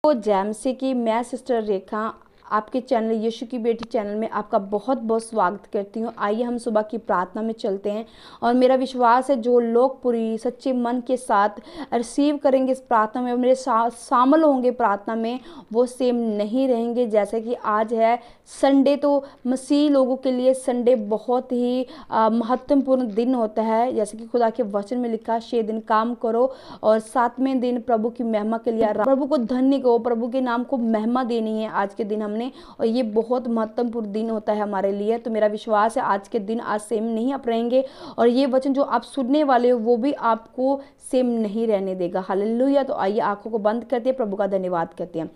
तो जैमसे की मैं सिस्टर रेखा आपके चैनल यीशु की बेटी चैनल में आपका बहुत बहुत स्वागत करती हूँ। आइए हम सुबह की प्रार्थना में चलते हैं और मेरा विश्वास है जो लोग पूरी सच्चे मन के साथ रिसीव करेंगे इस प्रार्थना में, मेरे साथ शामिल होंगे प्रार्थना में, वो सेम नहीं रहेंगे। जैसे कि आज है संडे, तो मसीह लोगों के लिए संडे बहुत ही महत्वपूर्ण दिन होता है। जैसे कि खुदा के वचन में लिखा, 6 दिन काम करो और 7वें दिन प्रभु की महिमा के लिए प्रभु को धन्य कहो, प्रभु के नाम को महिमा देनी है आज के दिन हमने। और ये बहुत महत्वपूर्ण दिन होता है हमारे लिए। तो मेरा विश्वास है आज के दिन आज सेम नहीं आप रहेंगे और ये वचन जो आप सुनने वाले हो वो भी आपको सेम नहीं रहने देगा। हालेलुया। तो आइए आंखों को बंद करते हैं, प्रभु का धन्यवाद करते हैं।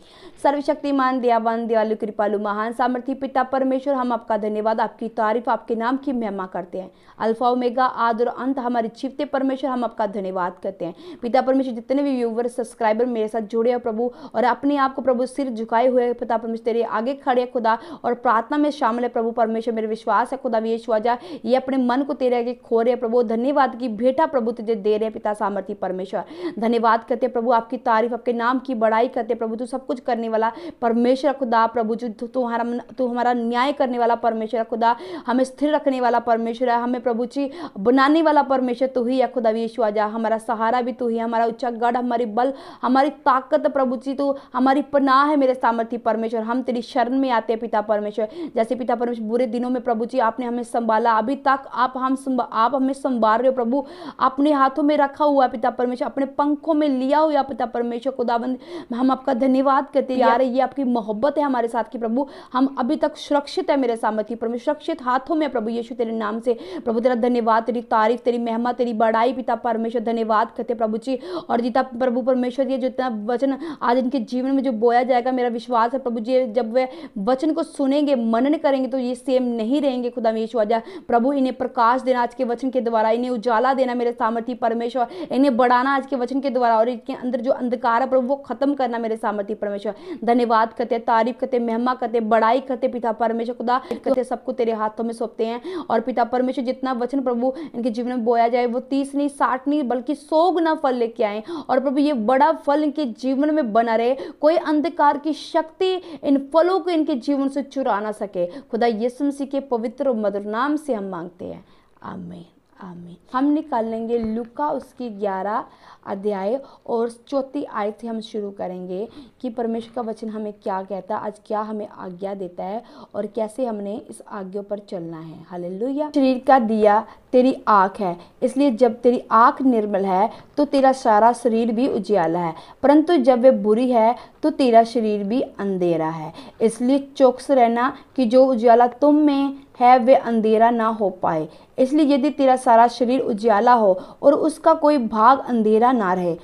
सर्वशक्तिमान, दयावान, दयालु, कृपालु, महान, सामर्थी पिता परमेश्वर, हम आपका धन्यवाद, आपकी तारीफ, आपके नाम की महिमा करते हैं। अल्फा ओमेगा, आदि और अंत हमारे जीवते परमेश्वर, हम आपका धन्यवाद करते हैं। पिता परमेश्वर, जितने भी व्यूवर सब्सक्राइबर मेरे साथ जुड़े हो प्रभु और अपने आप को प्रभु सिर झुकाए हुए पिता परमेश्वर तेरे आगे खड़े खुदा और प्रार्थना में शामिल है प्रभु परमेश्वर, मेरे विश्वास है खुदा यीशु आजा ये अपने मन को तेरे आगे खो रहे प्रभु, धन्यवाद की भेंटा प्रभु तुझे दे रहे पिता सामर्थी परमेश्वर। धन्यवाद करते प्रभु, आपकी तारीफ, आपके नाम की बड़ाई करते प्रभु। तू सब कुछ करने वाला परमेश्वर खुदा प्रभु, जो तू हमारा न्याय करने वाला परमेश्वर खुदा, हमें स्थिर रखने वाला परमेश्वर है, हमें प्रभु जी बनाने वाला परमेश्वर तू ही है खुदा यीशु आजा। हमारा सहारा भी तू ही, हमारा ऊंचा गढ़, हमारी बल, हमारी ताकत प्रभु जी, तू हमारी पनाह है मेरे सामर्थी परमेश्वर। हम तेरी शरण में आते हैं पिता परमेश्वर। जैसे पिता परमेश्वर बुरे दिनों में प्रभु जी आपने हमें संभाला, अभी तक आप हमें संभाल रहे हो प्रभु, अपने हाथों में रखा हुआ पिता परमेश्वर, अपने पंखों में लिया हुआ पिता परमेश्वर खुदाबंद, हम आपका धन्यवाद करते हैं यार, ये आपकी मोहब्बत है हमारे साथ की प्रभु। हम अभी तक सुरक्षित है मेरे सामर्थी परमेश्वर, सुरक्षित हाथों में प्रभु यीशु तेरे नाम से प्रभु। तेरा धन्यवाद, तेरी तारीफ, तेरी महिमा, तेरी बड़ाई पिता परमेश्वर, धन्यवाद करते प्रभु जी। और जीता प्रभु परमेश्वर, ये जितना वचन आज इनके जीवन में जो बोया जाएगा, मेरा विश्वास है प्रभु जी जब वे वचन को सुनेंगे, मनन करेंगे तो ये सेम नहीं रहेंगे खुदा यीशु आजा प्रभु। इन्हें प्रकाश देना आज के वचन के द्वारा, इन्हें उजाला देना मेरे सामर्थी परमेश्वर, इन्हें बढ़ाना आज के वचन के द्वारा और इनके अंदर जो अंधकार है प्रभु वो खत्म करना मेरे सामर्थी परमेश्वर। धन्यवाद करते, तारीफ करते, महिमा करते, बड़ाई करते पिता परमेश्वर खुदा करते, सबको तेरे हाथों में सौंपते हैं। और पिता परमेश्वर जितना वचन प्रभु इनके जीवन में बोया जाए वो 30 नहीं 60 नहीं बल्कि 100 गुना फल लेके आए और प्रभु ये बड़ा फल इनके जीवन में बना रहे, कोई अंधकार की शक्ति इन फलों को इनके जीवन से चुरा ना सके। खुदा यीशु मसीह के पवित्र और मधुर नाम से हम मांगते हैं, आमीन आमीन। हम निकालेंगे लूका उसकी 11 अध्याय और 4 आयत से हम शुरू करेंगे कि परमेश्वर का वचन हमें क्या कहता है, आज क्या हमें आज्ञा देता है और कैसे हमने इस आज्ञा पर चलना है। हालेलुया। शरीर का दिया तेरी आँख है, इसलिए जब तेरी आँख निर्मल है तो तेरा सारा शरीर भी उजियाला है, परंतु जब वे बुरी है तो तेरा शरीर भी अंधेरा है। इसलिए चौकस रहना कि जो उजियाला तुम में है वे अंधेरा ना हो पाए। इसलिए यदि तेरा सारा शरीर उजियाला हो और उसका कोई भाग अंधेरा ना रहे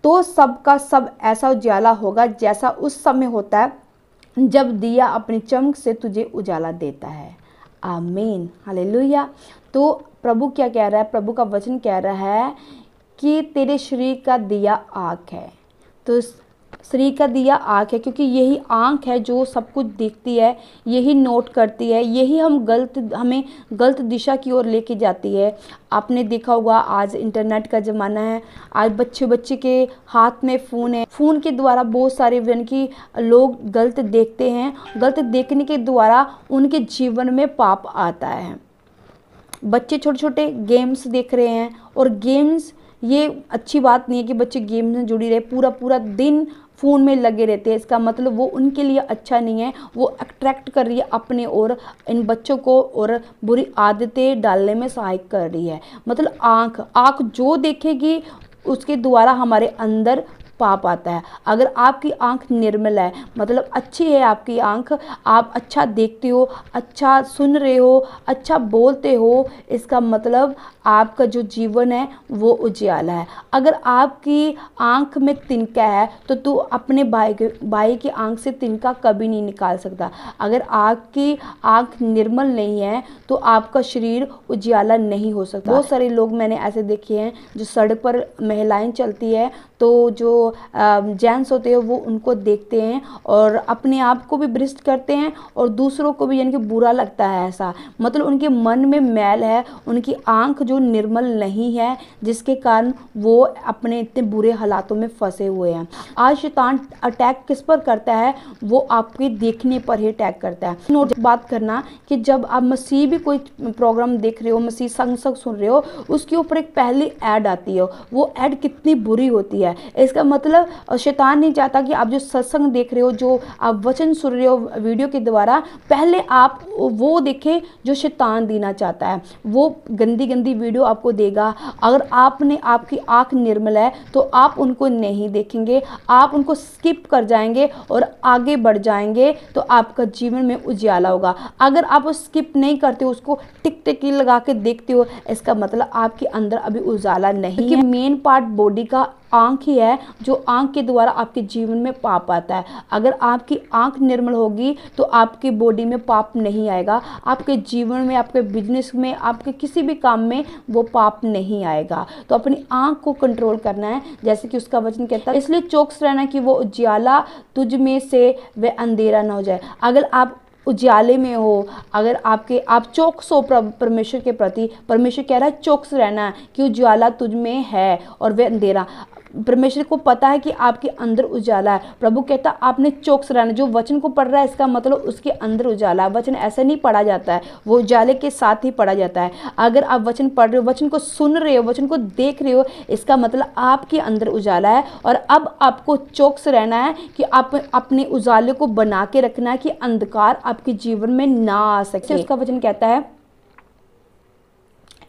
तो सबका सब ऐसा उजियाला होगा जैसा उस समय होता है जब दिया अपनी चमक से तुझे उजाला देता है। आमीन हालेलुया। तो प्रभु क्या कह रहा है, प्रभु का वचन कह रहा है कि तेरे शरीर का दिया आँख है। तो शरीर का दिया आँख है क्योंकि यही आँख है जो सब कुछ देखती है, यही नोट करती है, यही हमें गलत दिशा की ओर लेके जाती है। आपने देखा होगा आज इंटरनेट का ज़माना है, आज बच्चे के हाथ में फ़ोन है, फ़ोन के द्वारा बहुत सारे की लोग गलत देखते हैं, गलत देखने के द्वारा उनके जीवन में पाप आता है। बच्चे छोटे छोटे गेम्स देख रहे हैं और गेम्स, ये अच्छी बात नहीं है कि बच्चे गेम में जुड़ी रहे, पूरा दिन फ़ोन में लगे रहते हैं, इसका मतलब वो उनके लिए अच्छा नहीं है, वो अट्रैक्ट कर रही है अपने और इन बच्चों को और बुरी आदतें डालने में सहायक कर रही है। मतलब आँख जो देखेगी उसके द्वारा हमारे अंदर पाप आता है। अगर आपकी आंख निर्मल है, मतलब अच्छी है आपकी आंख, आप अच्छा देखते हो, अच्छा सुन रहे हो, अच्छा बोलते हो, इसका मतलब आपका जो जीवन है वो उजियाला है। अगर आपकी आंख में तिनका है तो तू अपने भाई की आंख से तिनका कभी नहीं निकाल सकता। अगर आपकी आंख निर्मल नहीं है तो आपका शरीर उजियाला नहीं हो सकता। बहुत सारे लोग मैंने ऐसे देखे हैं जो सड़क पर महिलाएं चलती है तो जो जेंट्स होते हैं वो उनको देखते हैं और अपने आप को भी भ्रष्ट करते हैं और दूसरों को भी यानी कि बुरा लगता है। ऐसा मतलब उनके मन में मैल है, उनकी आंख जो निर्मल नहीं है, जिसके कारण वो अपने इतने बुरे हालातों में फंसे हुए हैं। आज शैतान अटैक किस पर करता है? वो आपके देखने पर ही अटैक करता है। नोट बात करना कि जब आप मसीह भी कोई प्रोग्राम देख रहे हो, मसीह संग सुन रहे हो, उसके ऊपर एक पहली ऐड आती है, वो ऐड कितनी बुरी होती है। इसका मतलब शैतान नहीं चाहता कि आप जो सत्संग देख रहे हो, जो आप वचन सुन रहे हो वीडियो के द्वारा, पहले आप वो देखें जो शैतान देना चाहता है। वो गंदी गंदी वीडियो आपको देगा। अगर आपकी आंख निर्मल है तो आप उनको नहीं देखेंगे, आप उनको स्किप कर जाएंगे और आगे बढ़ जाएंगे, तो आपका जीवन में उजियाला होगा। अगर आप स्किप नहीं करते, उसको टिक टिक लगा के देखते हो, इसका मतलब आपके अंदर अभी उजाला नहीं है। मेन पार्ट बॉडी का आंख ही है, जो आंख के द्वारा आपके जीवन में पाप आता है। अगर आपकी आंख निर्मल होगी तो आपकी बॉडी में पाप नहीं आएगा, आपके जीवन में, आपके बिजनेस में, आपके किसी भी काम में वो पाप नहीं आएगा। तो अपनी आंख को कंट्रोल करना है, जैसे कि उसका वचन कहता है, इसलिए चौकस रहना कि वो उजियाला तुझ में से वह अंधेरा ना हो जाए। अगर आप उजाले में हो, अगर आप चौकस हो परमेश्वर के प्रति, परमेश्वर कह रहा है चौकस रहना कि उजाला तुझ में है और वह अंधेरा। परमेश्वर को पता है कि आपके अंदर उजाला है। प्रभु कहता आपने चौकस रहना। जो वचन को पढ़ रहा है, इसका मतलब उसके अंदर उजाला है। वचन ऐसे नहीं पढ़ा जाता है, वो उजाले के साथ ही पढ़ा जाता है। अगर आप वचन पढ़ रहे हो, वचन को सुन रहे हो, वचन को देख रहे हो, इसका मतलब आपके अंदर उजाला है। और अब आपको चौकस रहना है कि आप अपने उजाले को बना के रखना है कि अंधकार आपके जीवन में ना आ सके। उसका वचन कहता है,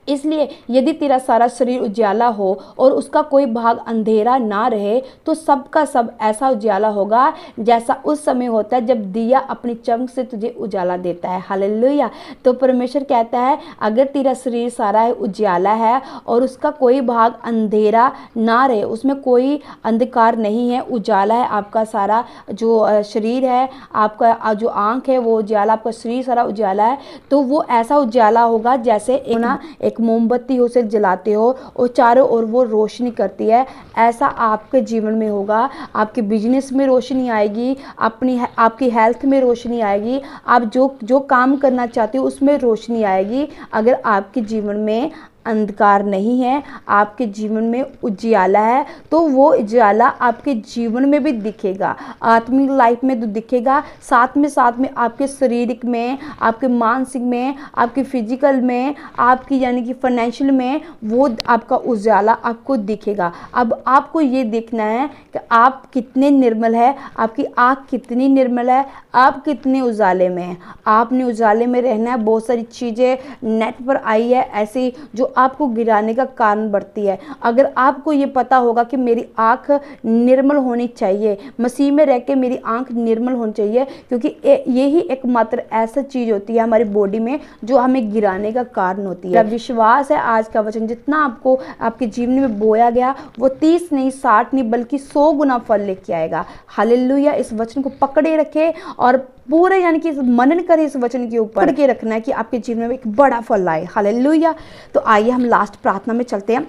इसलिए यदि तेरा सारा शरीर उजियाला हो और उसका कोई भाग अंधेरा ना रहे, तो सबका सब ऐसा उजियाला होगा जैसा उस समय होता है जब दिया अपनी चमक से तुझे उजाला देता है। हालेलुया। तो परमेश्वर कहता है अगर तेरा शरीर सारा है उजियाला है और उसका कोई भाग अंधेरा ना रहे, उसमें कोई अंधकार नहीं है, उजाला है, आपका सारा जो शरीर है, आपका जो आंख है वो उजाला, आपका शरीर सारा उजाला है, तो वो ऐसा उजाला होगा जैसे एक मोमबत्ती उसे जलाते हो और चारों ओर वो रोशनी करती है। ऐसा आपके जीवन में होगा। आपके बिजनेस में रोशनी आएगी, आपकी हेल्थ में रोशनी आएगी, आप जो काम करना चाहते हो उसमें रोशनी आएगी। अगर आपके जीवन में अंधकार नहीं है, आपके जीवन में उजियाला है, तो वो उजियाला आपके जीवन में भी दिखेगा, आत्मिक लाइफ में तो दिखेगा, साथ में आपके शारीरिक में, आपके मानसिक में, आपके फिजिकल में, आपकी यानी कि फाइनेंशियल में, वो आपका उजियाला आपको दिखेगा। अब आपको ये देखना है कि आप कितने निर्मल है, आपकी आँख कितनी निर्मल है, आप कितने उजाले में हैं। आपने उजाले में रहना है। बहुत सारी चीज़ें नेट पर आई है ऐसी जो आपको गिराने का कारण बढ़ती है। अगर आपको ये पता होगा कि मेरी आंख निर्मल होनी चाहिए, मसीह में रह के मेरी आंख निर्मल होनी चाहिए, क्योंकि यही एकमात्र ऐसा चीज़ होती है हमारी बॉडी में जो हमें गिराने का कारण होती है। विश्वास है आज का वचन जितना आपको आपके जीवन में बोया गया वो 30 नहीं, 60 नहीं, बल्कि 100 गुना फल लेके आएगा। हालेलुया। इस वचन को पकड़े रखे और पूरे यानी कि मनन करें इस वचन के ऊपर के रखना है कि आपके जीवन में एक बड़ा फल आए। हालेलुया। तो आइए हम लास्ट प्रार्थना में चलते हैं,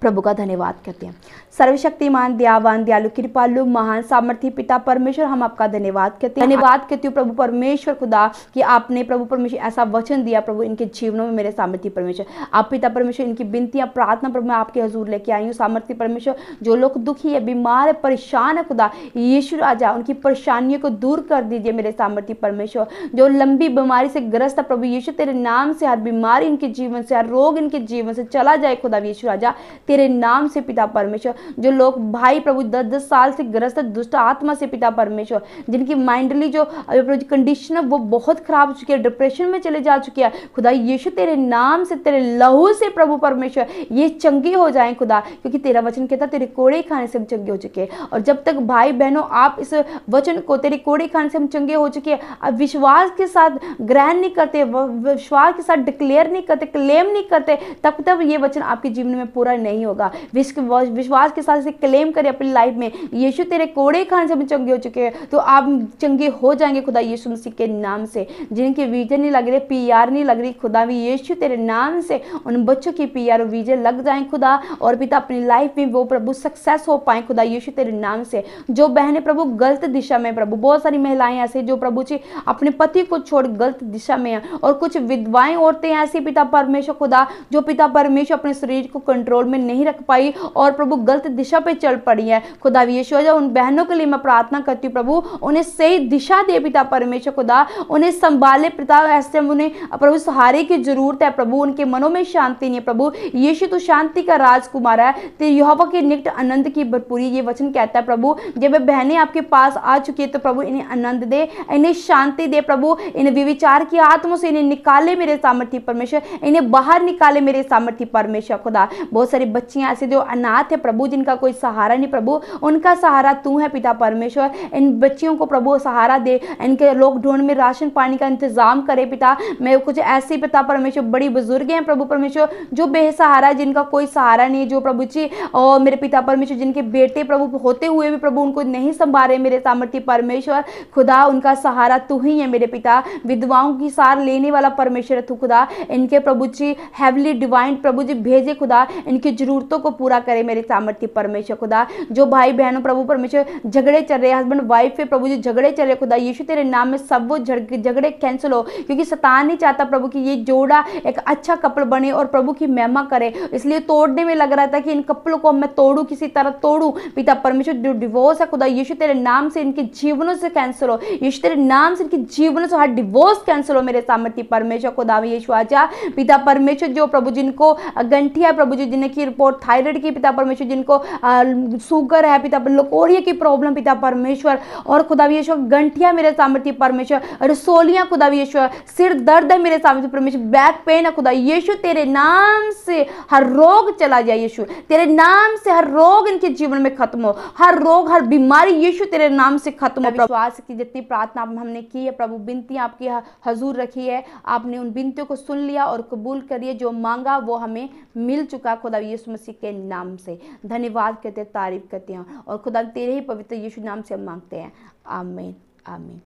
प्रभु का धन्यवाद करते हैं। सर्वशक्तिमान, दयावान, दयालु, कृपालु, महान, सामर्थी पिता परमेश्वर, हम आपका धन्यवाद करते हैं। धन्यवाद करती हूँ प्रभु परमेश्वर खुदा कि आपने प्रभु परमेश्वर ऐसा वचन दिया प्रभु इनके जीवनों में। मेरे सामर्थी परमेश्वर, आप पिता परमेश्वर इनकी विनतियाँ प्रार्थना प्रभु मैं आपके हजूर लेके आई हूँ। सामर्थी परमेश्वर, जो लोग दुखी है, बीमार है, परेशान है खुदा, यीशु राजा उनकी परेशानियों को दूर कर दीजिए। मेरे सामर्थी परमेश्वर, जो लंबी बीमारी से ग्रस्त है प्रभु यीशु, तेरे नाम से हर बीमारी इनके जीवन से, हर रोग इनके जीवन से चला जाए खुदा यीशु राजा, तेरे नाम से पिता परमेश्वर। जो लोग भाई प्रभु 10-10 साल से ग्रस्त दुष्ट आत्मा से पिता परमेश्वर, जिनकी माइंडली जो कंडीशन है वो बहुत खराब हो चुकी है, डिप्रेशन में चले जा चुकी है खुदा यीशु, तेरे नाम से, तेरे लहू से प्रभु परमेश्वर ये चंगे हो जाएं खुदा, क्योंकि तेरा वचन कहता तेरे कोड़े खाने से हम चंगे हो चुके हैं। और जब तक भाई बहनों आप इस वचन को तेरे कोड़े खाने से हम चंगे हो चुके हैं अब विश्वास के साथ ग्रहण नहीं करते, विश्वास के साथ डिक्लेयर नहीं करते, क्लेम नहीं करते, तब तक ये वचन आपके जीवन में पूरा नहीं नहीं होगा। विश्वास के साथ इसे क्लेम करें अपनी लाइफ में, यीशु तेरे कोड़े खाने से हम चंगे हो चुके हैं, तो आप चंगे हो जाएंगे खुदा यीशु मसीह के नाम से। जिनके वीजे नहीं लग रहे, पीआर नहीं लग रही, खुदा भी यीशु तेरे नाम से उन बच्चों की पीआर और वीजे लग जाए खुदा, और पिता अपनी लाइफ में वो प्रभु सक्सेस हो पाए खुदा यीशु तेरे नाम से। जो बहनें प्रभु गलत दिशा में, प्रभु बहुत सारी महिलाएं ऐसे जो प्रभु जी अपने पति को छोड़ गलत दिशा में है, और कुछ विधवाएं औरतें ऐसी पिता परमेश्वर खुदा जो पिता परमेश्वर अपने शरीर को कंट्रोल में नहीं रख पाई और प्रभु गलत दिशा पे चल पड़ी है खुदा यीशु। उन बहनों के लिए मैं प्रार्थना करती हूँ प्रभु, उन्हें सही दिशा दे पिता परमेश्वर खुदा, उन्हें संभाले पिता, ऐसे उन्हें प्रभु सहारे की जरूरत है प्रभु, उनके मनों में शांति नहीं है प्रभु यीशु, तो शांति का राजकुमार है, तो यहोवा के निकट आनंद की भरपूरी, ये वचन कहता है प्रभु। जब वे बहनें आपके पास आ चुकी है तो प्रभु इन्हें आनंद दे, इन्हें शांति दे प्रभु, इन्हें विविचार की आत्मा से इन्हें निकाले मेरे सामर्थ्य परमेश्वर, इन्हें बाहर निकाले मेरे सामर्थ्य परमेश्वर खुदा। बहुत सारी बच्चियां ऐसे जो अनाथ है प्रभु, जिनका कोई सहारा नहीं प्रभु, उनका सहारा तू है पिता परमेश्वर। इन बच्चियों को प्रभु सहारा दे, इनके लॉकडाउन में राशन पानी का इंतजाम करे पिता। मैं कुछ ऐसे पिता परमेश्वर बड़ी बुजुर्ग हैं प्रभु परमेश्वर जो बेसहारा, जिनका कोई सहारा नहीं, जो प्रभु जी और मेरे पिता परमेश्वर जिनके बेटे प्रभु होते हुए भी प्रभु उनको नहीं संभाले मेरे सामर्थ्य परमेश्वर खुदा, उनका सहारा तू ही है मेरे पिता। विधवाओं की सार लेने वाला परमेश्वर तू खुदा, इनके प्रभु जी हेवली डिवाइन प्रभु जी भेजे खुदा, इनकी जरूरतों को पूरा करे मेरे सामर्थ्य परमेश्वर खुदा। जो भाई बहनों प्रभु परमेश्वर झगड़े चल रहे, हस्बैंड वाइफ है प्रभु जी झगड़े चल रहे खुदा यीशु तेरे नाम में सब वो झगड़े कैंसिल हो, क्योंकि शैतान नहीं चाहता प्रभु कि ये जोड़ा एक अच्छा कपल बने और प्रभु की महिमा करे, इसलिए तोड़ने में लग रहा था कि इन कपलों को मैं तोड़ू, किसी तरह तोड़ू पिता परमेश्वर। जो डिवोर्स है खुदा यीशु तेरे नाम से इनके जीवनों से कैंसिल हो, यीशु तेरे नाम से इनके जीवनों से हर डिवोर्स कैंसिल हो मेरे सामर्थ्य परमेश्वर खुदा यीशु आजा पिता परमेश्वर। जो प्रभु जिनको गंठिया प्रभु जी जिनकी रिपोर्ट थायराइड की पिता परमेश्वर, जिनको शुगर है पिता लोकोरिया की प्रॉब्लम पिता परमेश्वर, और खुदा यीशु गंठिया मेरे सामर्थ्य परमेश्वर, रसोलियां खुदा यीशु, सिर दर्द है मेरे सामर्थ्य परमेश्वर, बैक पेन है खुदा यीशु तेरे नाम से हर रोग चला जाए यीशु, तेरे नाम से हर रोग इनके जीवन में खत्म हो, हर रोग हर बीमारी यीशु तेरे नाम से खत्म हो। विश्वास की जितनी प्रार्थना हमने की है प्रभु, बिनती आपकी हजूर रखी है, आपने उन बिनतियों को सुन लिया और कबूल करिए, जो मांगा वो हमें मिल चुका खुदा यीशु मसीह के नाम से। धन्यवाद करते, तारीफ करते हैं, और खुदा तेरे ही पवित्र यीशु नाम से हम मांगते हैं, आमीन आमीन।